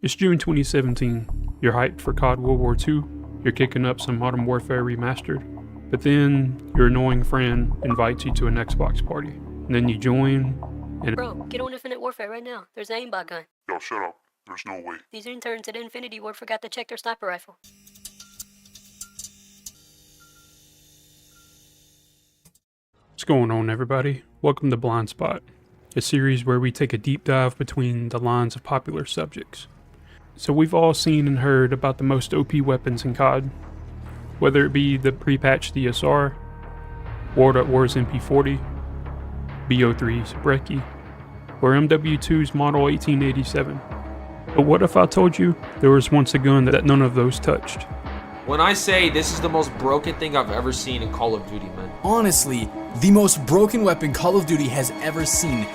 It's June 2017. You're hyped for COD World War II. You're kicking up some Modern Warfare Remastered. But then your annoying friend invites you to an Xbox party. And then you join, and Bro, get on Infinite Warfare right now. There's an aimbot gun. Yo, shut up. There's no way. These interns at Infinity Ward forgot to check their sniper rifle. what's going on, everybody? Welcome to Blind Spot, a series where we take a deep dive between the lines of popular subjects. So we've all seen and heard about the most OP weapons in COD, whether it be the pre-patched DSR, War.War's MP40, BO3's Brecci, or MW2's Model 1887. But what if I told you there was once a gun that none of those touched? When I say this is the most broken thing I've ever seen in Call of Duty, man. Honestly, the most broken weapon Call of Duty has ever seen.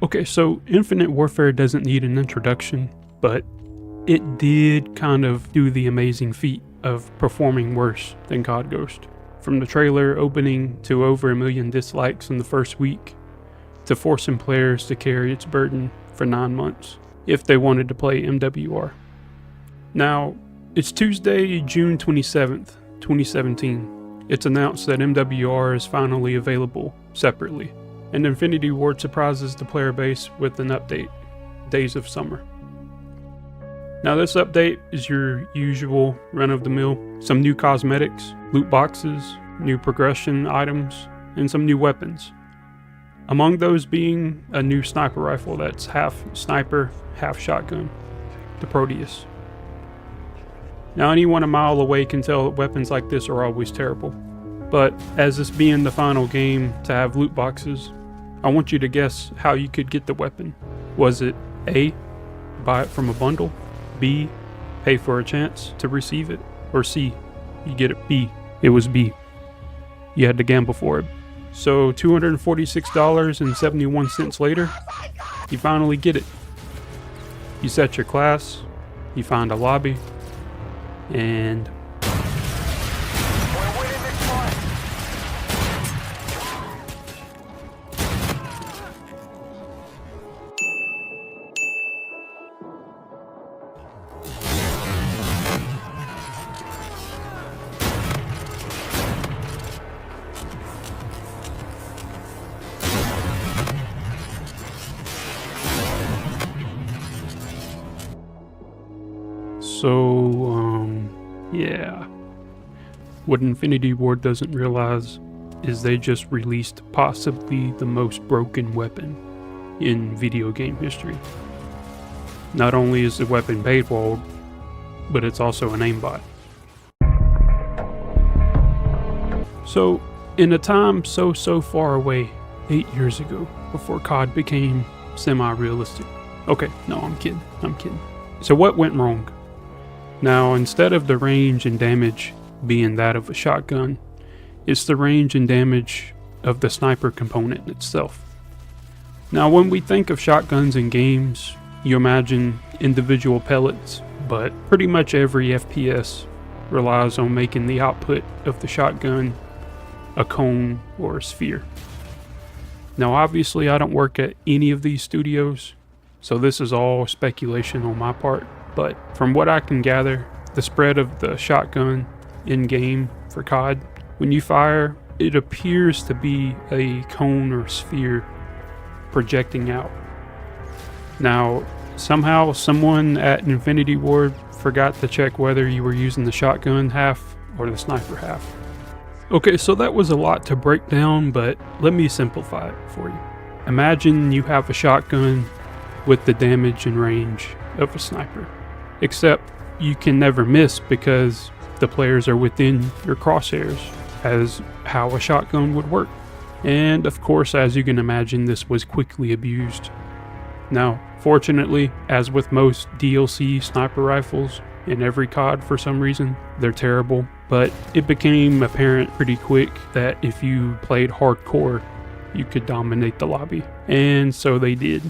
Okay, so Infinite Warfare doesn't need an introduction, but it did kind of do the amazing feat of performing worse than COD Ghost. From the trailer opening to over 1 million dislikes in the first week, to forcing players to carry its burden for 9 months, if they wanted to play MWR. Now, it's Tuesday, June 27th, 2017. It's announced that MWR is finally available separately, and Infinity Ward surprises the player base with an update, Days of Summer. Now this update is your usual run-of-the-mill, some new cosmetics, loot boxes, new progression items, and some new weapons. Among those being a new sniper rifle that's half sniper, half shotgun, the Proteus. Now anyone a mile away can tell that weapons like this are always terrible, but as this being the final game to have loot boxes, I want you to guess how you could get the weapon. Was it A, buy it from a bundle, B, pay for a chance to receive it, or C, you get it B? It was B. You had to gamble for it. So $246.71 later, you finally get it. You set your class, you find a lobby, and yeah. What Infinity Ward doesn't realize is they just released possibly the most broken weapon in video game history. Not only is the weapon paywalled, but it's also an aimbot. So, in a time so far away, 8 years ago, before COD became semi-realistic. Okay, no, I'm kidding. So what went wrong? Now, instead of the range and damage being that of a shotgun, it's the range and damage of the sniper component itself. Now, when we think of shotguns in games, you imagine individual pellets, but pretty much every FPS relies on making the output of the shotgun a cone or a sphere. Now, obviously, I don't work at any of these studios, so this is all speculation on my part. But from what I can gather, the spread of the shotgun in-game for COD, when you fire, it appears to be a cone or sphere projecting out. Now, somehow someone at Infinity Ward forgot to check whether you were using the shotgun half or the sniper half. Okay, so that was a lot to break down, but let me simplify it for you. Imagine you have a shotgun with the damage and range of a sniper. Except you can never miss because the players are within your crosshairs, as how a shotgun would work. And of course, as you can imagine, this was quickly abused. Now, fortunately, as with most DLC sniper rifles in every COD for some reason, they're terrible, but it became apparent pretty quick that if you played hardcore, you could dominate the lobby, and so they did.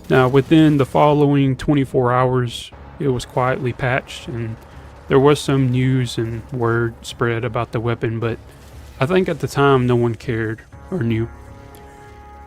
Now, within the following 24 hours, it was quietly patched, and there was some news and word spread about the weapon, but I think at the time no one cared or knew.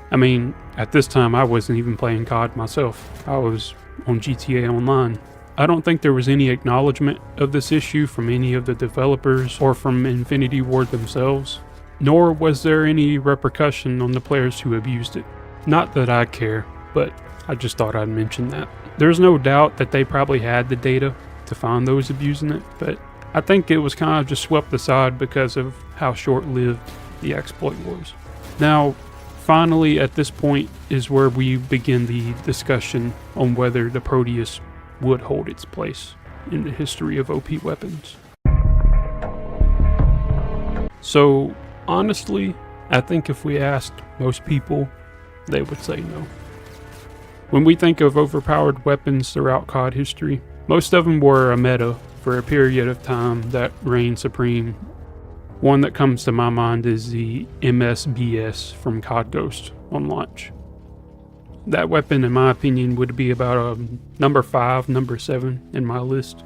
I mean, at this time I wasn't even playing COD myself. I was on GTA Online. I don't think there was any acknowledgement of this issue from any of the developers or from Infinity Ward themselves, nor was there any repercussion on the players who abused it. Not that I care, but I just thought I'd mention that. There's no doubt that they probably had the data to find those abusing it, but I think it was kind of just swept aside because of how short-lived the exploit was. Now, finally, at this point is where we begin the discussion on whether the Proteus would hold its place in the history of OP weapons. So, honestly, I think if we asked most people, they would say no. When we think of overpowered weapons throughout COD history, most of them were a meta for a period of time that reigned supreme. One that comes to my mind is the MSBS from COD Ghost on launch. That weapon, in my opinion, would be about a number 5, number 7 in my list.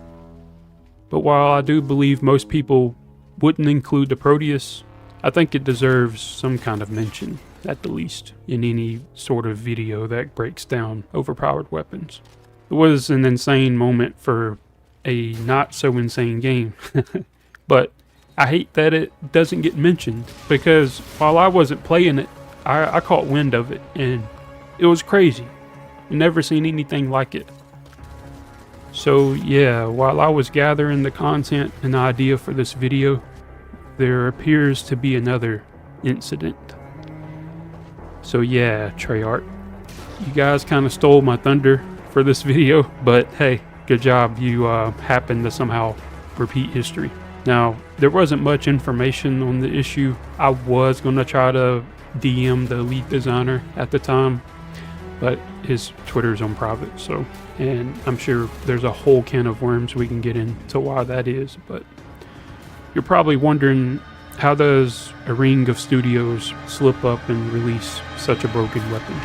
But while I do believe most people wouldn't include the Proteus, I think it deserves some kind of mention, at the least, in any sort of video that breaks down overpowered weapons. It was an insane moment for a not so insane game, but I hate that it doesn't get mentioned, because while I wasn't playing it, I caught wind of it, and it was crazy. Never seen anything like it. So yeah, while I was gathering the content and idea for this video, there appears to be another incident. So yeah, Treyarch, you guys kind of stole my thunder for this video, but hey, good job, you happened to somehow repeat history. Now, there wasn't much information on the issue. I was going to try to DM the lead designer at the time, but his Twitter's on private, so, and I'm sure there's a whole can of worms we can get into why that is, but you're probably wondering, how does a ring of studios slip up and release such a broken weapon?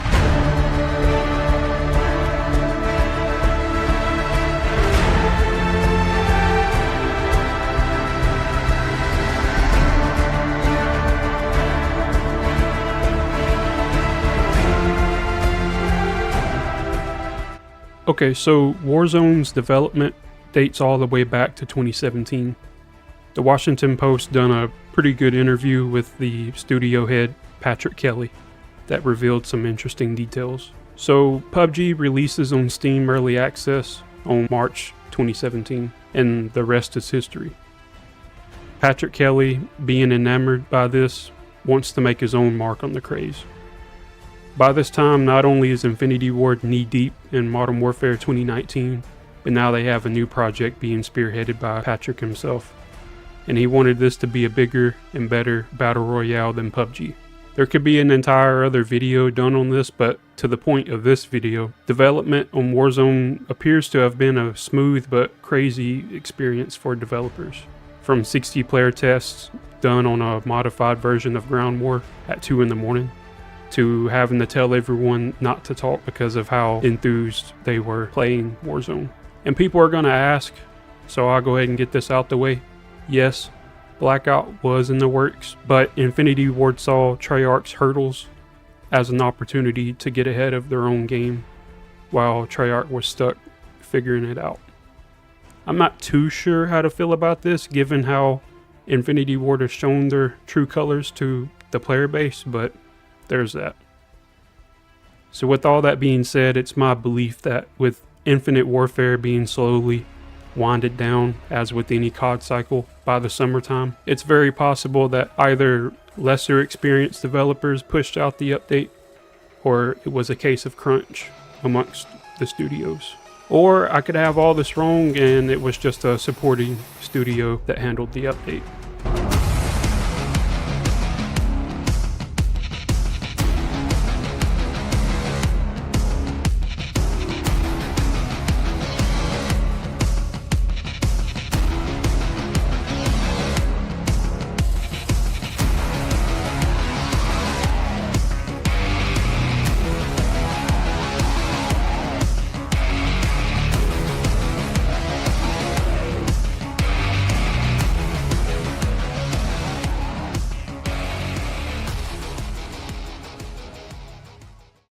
Okay, so Warzone's development dates all the way back to 2017. The Washington Post done a pretty good interview with the studio head, Patrick Kelly, that revealed some interesting details. So PUBG releases on Steam Early Access on March 2017, and the rest is history. Patrick Kelly, being enamored by this, wants to make his own mark on the craze. By this time, not only is Infinity Ward knee-deep in Modern Warfare 2019, but now they have a new project being spearheaded by Patrick himself. And he wanted this to be a bigger and better battle royale than PUBG. There could be an entire other video done on this, but to the point of this video, development on Warzone appears to have been a smooth but crazy experience for developers. From 60 player tests done on a modified version of Ground War at 2 in the morning, to having to tell everyone not to talk because of how enthused they were playing Warzone. And people are gonna ask, so I'll go ahead and get this out the way. Yes, Blackout was in the works, but Infinity Ward saw Treyarch's hurdles as an opportunity to get ahead of their own game, while Treyarch was stuck figuring it out. I'm not too sure how to feel about this, given how Infinity Ward has shown their true colors to the player base, but there's that. So with all that being said, it's my belief that with Infinite Warfare being slowly winded down, as with any COD cycle, by the summertime, it's very possible that either lesser experienced developers pushed out the update, or it was a case of crunch amongst the studios. Or I could have all this wrong and it was just a supporting studio that handled the update.